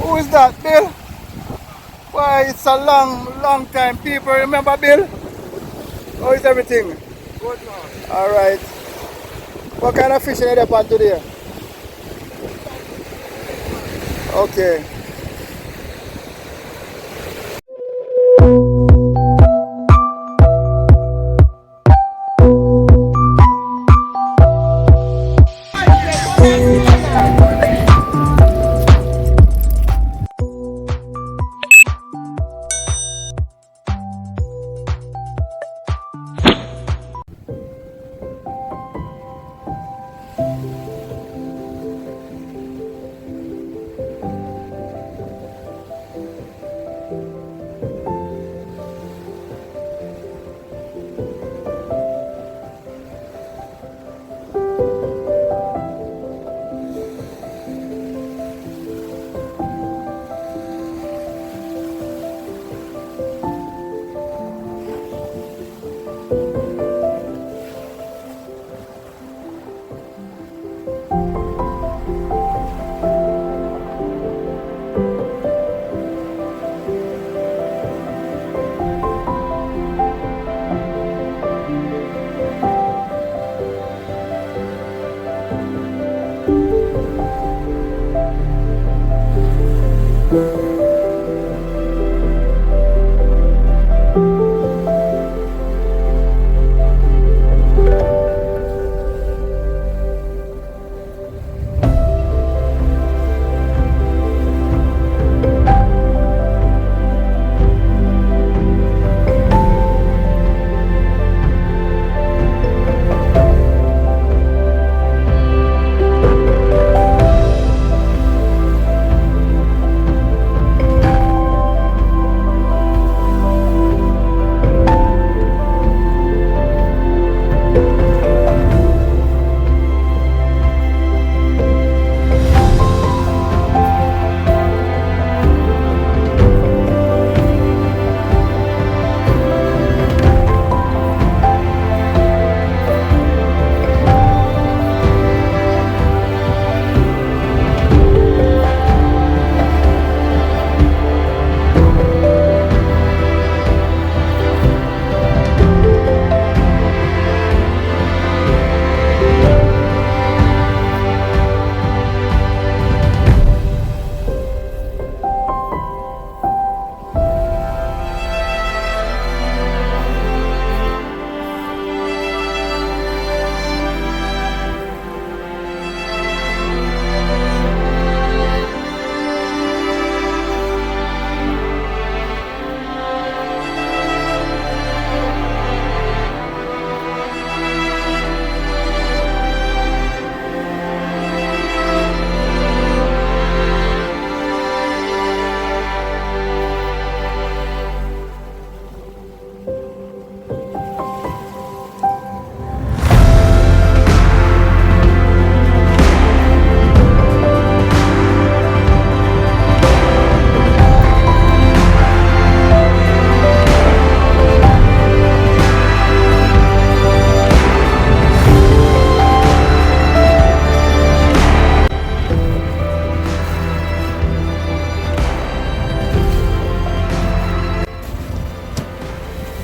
Who is that, Bill? Why, it's a long time. People remember Bill? How is everything? Good now. Alright. What kind of fishing are you on today? Okay.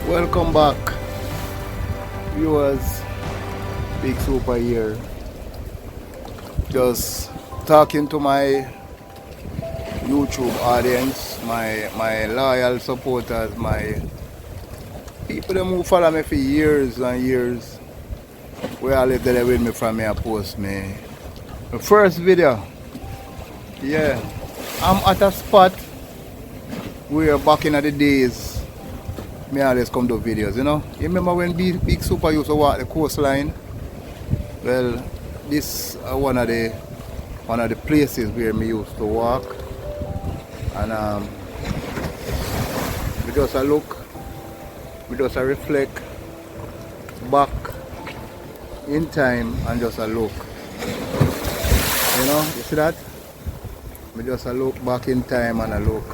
Welcome back, viewers. Big Super here. Just talking to my YouTube audience, my loyal supporters, my people them who follow me for years and years. We all live there with me from me and post me. The first video. Yeah. I'm at a spot where back in the days me always come to videos, you know. You remember when Big Super used to walk the coastline? Well, this is one of the places where me used to walk, and we just a look, we just a reflect back in time and just a look. You know, you see that? We just a look back in time and a look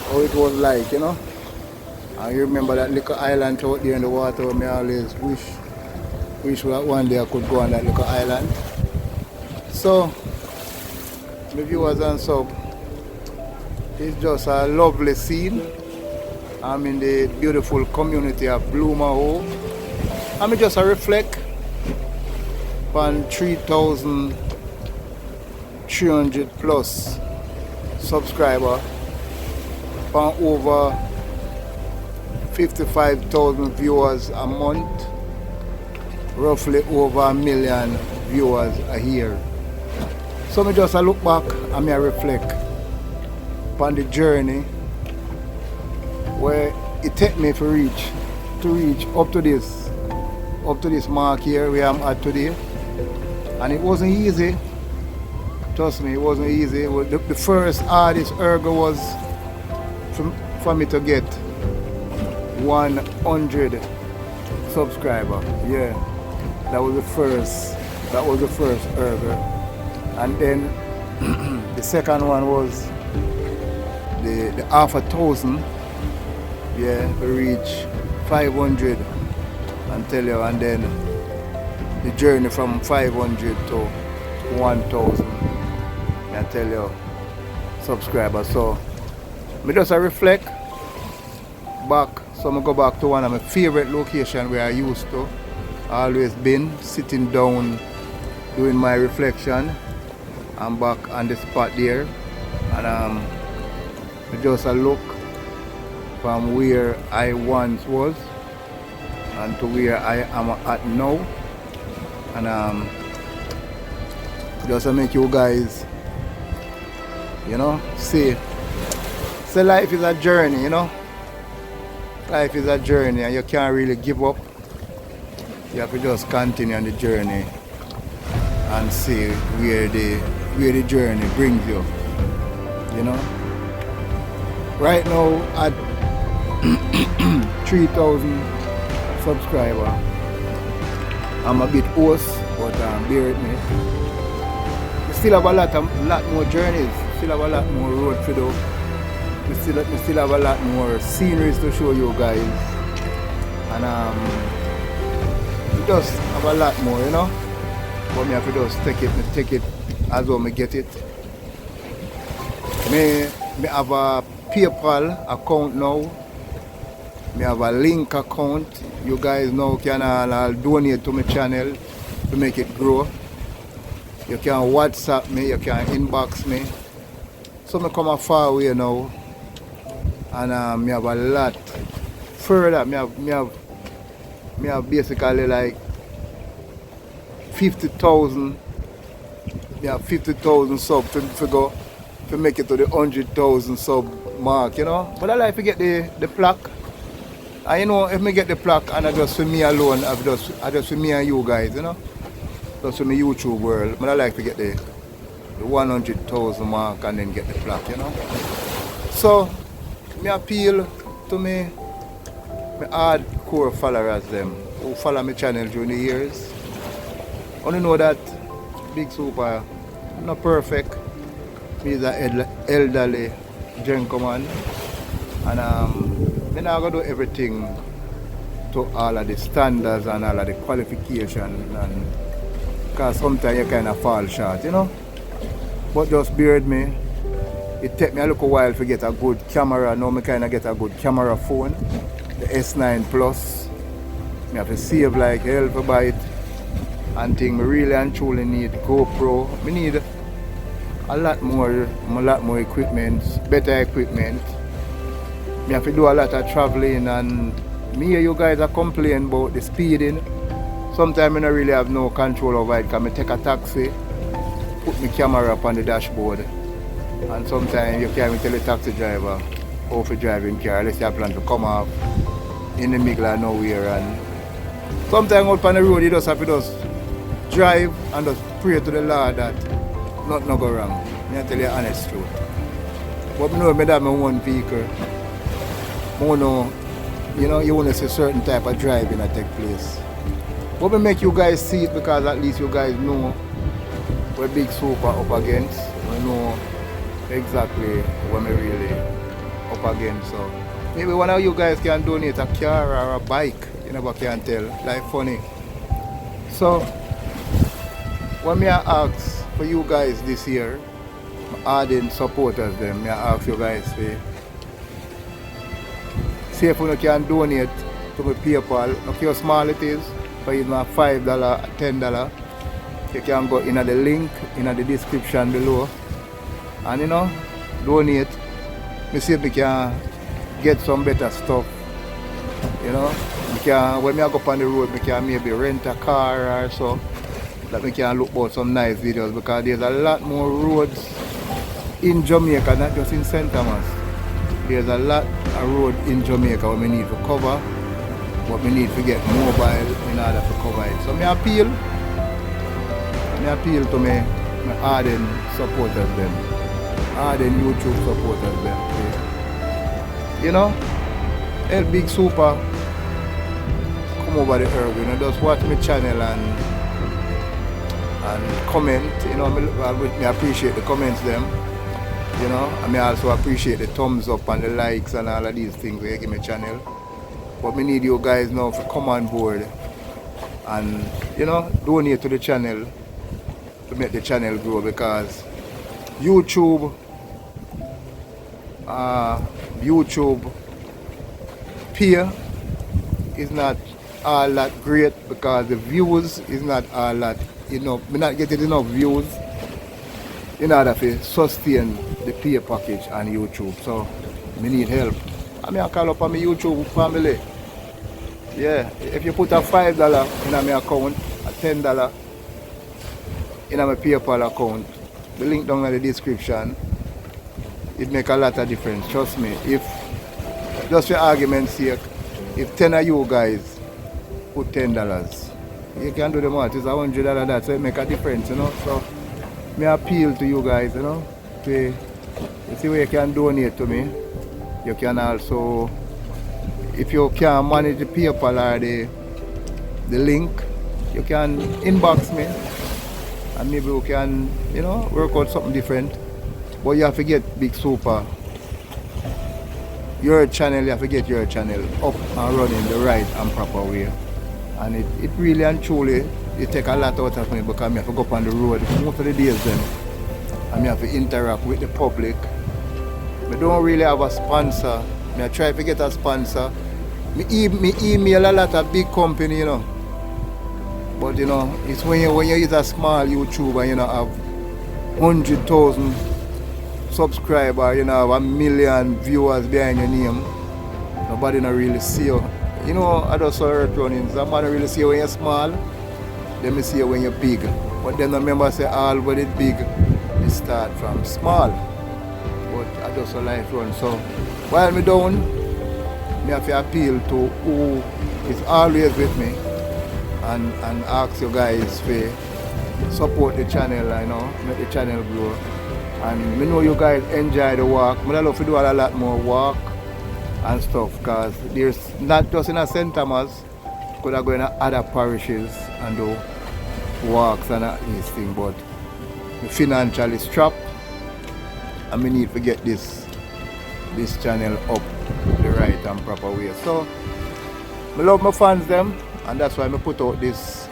how it was like, you know. And you remember that little island out there in the water where me always wish that one day I could go on that little island. So my viewers and sub. It's just a lovely scene. I'm in the beautiful community of Bloomaho. I'm just a reflect on 3,300 plus subscriber, on over 55,000 viewers a month, roughly over 1 million viewers a year. So me just a look back and me a reflect upon the journey where it take me to reach up to this mark here where I'm at today. And it wasn't easy. Trust me, it wasn't easy. The first hardest hurdle was for me to get 100 subscriber. Yeah, that was the first hurdle. And then the second one was the 500,000. Yeah, we reach 500 and tell you, and then the journey from 500 to 1,000. I tell you, subscribers. So me just a reflect back. So I go back to one of my favorite locations where I used to always been, sitting down doing my reflection. I'm back on the spot there, and I just a look from where I once was and to where I am at now, and just to make you guys, you know, see life is a journey, you know. Life is a journey and you can't really give up. You have to just continue on the journey and see where the journey brings you, you know. Right now at 3,000 subscribers, I'm a bit hoarse, but bear with me. We still have a lot more journeys, still have a lot more road to do. We still have a lot more sceneries to show you guys, and we just have a lot more, you know. But me have to just take it as well me get it. Me have a PayPal account now. Me have a link account. You guys now can donate to my channel to make it grow. You can WhatsApp me, you can inbox me. So me come a far way now, and me have a lot further. Me have basically like 50,000. Me have 50,000 subs to make it to the 100,000 sub mark, you know. But I like to get the plaque. And you know, if me get the plaque and I just for me alone, I just for me and you guys, you know. Just for me YouTube world. But I like to get the 100,000 mark and then get the plaque, you know. So me appeal to me hardcore followers them who follow my channel during the years. I only know that Big Super not perfect. Me is an elderly gentleman, and I'm not gonna do everything to all of the standards and all of the qualifications, and because sometimes you kind of fall short, you know. But just bear with me. It take me a little while to get a good camera. Now I kind of get a good camera phone, the S9 Plus. I have to save like hell to buy it, and think me really and truly need GoPro. I need a lot more equipment, better equipment. I have to do a lot of traveling, and me hear you guys are complaining about the speeding. Sometimes I don't really have no control over it, because I take a taxi, put my camera up on the dashboard, and sometimes you can't even tell the taxi driver how to drive in car unless you plan to come off in the middle of nowhere. And sometimes out on the road you just have to just drive and just pray to the Lord that nothing no go wrong. I tell you the honest truth. But I know I have my own vehicle. I know, you know, you want to see certain type of driving that take place. But we make you guys see it, because at least you guys know what Big Super up against. We know exactly what we really up against. So maybe one of you guys can donate a car or a bike. You never can tell. Like funny. So what me I ask for you guys this year, ardent supporters them. I ask you guys to see if you can donate to my PayPal. Look how small it is. For even $5, $10. You can go in the link in the description below. And you know, donate. Me see if we can get some better stuff. You know, we can, when I go up on the road, we can maybe rent a car or so. That we can look for some nice videos, because there's a lot more roads in Jamaica, not just in St. Thomas. There's a lot of road in Jamaica what we need to cover, but we need to get mobile in order to cover it. So I appeal to my ardent supporters them, ardent YouTube supporters them. You know, help Big Super come over the earth, you know, just watch my channel and comment, you know. I appreciate the comments them, you know. I may also appreciate the thumbs up and the likes and all of these things where you give my channel. But we need you guys now to come on board and, you know, donate to the channel to make the channel grow, because YouTube pay is not all that great, because the views is not all that, you know, we're not getting enough views in order to sustain the pay package on YouTube. So we need help. I mean, I call up on my YouTube family. Yeah, if you put a $5 in my account, a $10 in my PayPal account, the link down in the description, it make a lot of difference. Trust me. If, just for argument's sake, if 10 of you guys put $10, you can do the math. It's $100 that, so it make a difference, you know. So me appeal to you guys, you know, to see where you can donate to me. You can also, if you can manage the PayPal or the link, you can inbox me, and maybe we can, you know, work out something different. But you have to get Big Super, your channel, you have to get your channel up and running the right and proper way. And it really and truly, it take a lot out of me, because I have to go up on the road most of the days then, and I have to interact with the public. I don't really have a sponsor. I try to get a sponsor. Me email a lot of big company, you know. But you know, it's when you is a small YouTuber, you know, have 100,000 subscribers, you know, have 1 million viewers behind your name. Nobody not really see you. You know, I just saw earth running. Somebody really see you when you're small, then me see you when you're big. But then remember, say all when it's big, it start from small. But I just saw life run. So while me down, me have to appeal to who is always with me, and ask you guys to support the channel, you know, make the channel grow. And me know you guys enjoy the walk. I love to do a lot more walk and stuff, because there's not just in a St. Thomas, could have go in other parishes and do walks and these things, but financially strapped, and we need to get this channel up the right and proper way. So I love my fans them, and that's why I put out this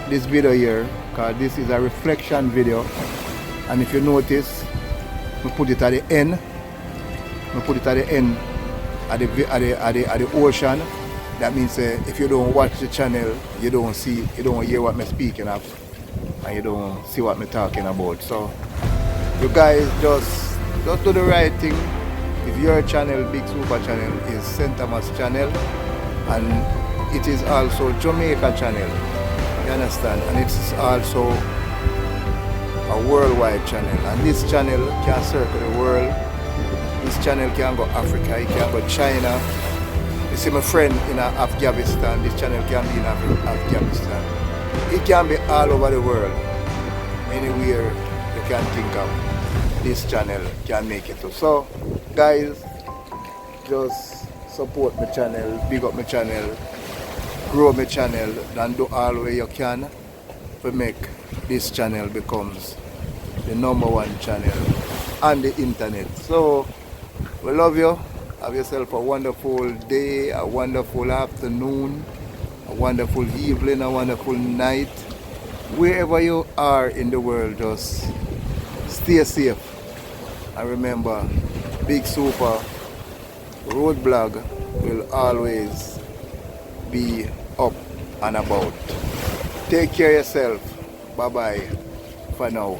video here, because this is a reflection video. And if you notice, I put it at the end. I put it at the end at the ocean. That means if you don't watch the channel, you don't hear what I'm speaking of, and you don't see what I'm talking about. So you guys just do the right thing. If your channel, Big Super channel, is St. Thomas channel, and it is also Jamaica channel, you understand, and it's also a worldwide channel, and this channel can circle the world. This channel can go Africa, it can go China. You see my friend in Afghanistan, this channel can be in Afghanistan. It can be all over the world. Anywhere you can think of, this channel can make it to. So guys, just support my channel, big up my channel, grow my channel, and do all the way you can to make this channel becomes the #1 channel on the internet. So we love you. Have yourself a wonderful day, a wonderful afternoon, a wonderful evening, a wonderful night. Wherever you are in the world, just stay stay safe. And remember, Big Super Road Blog will always be up and about. Take care of yourself. Bye bye for now.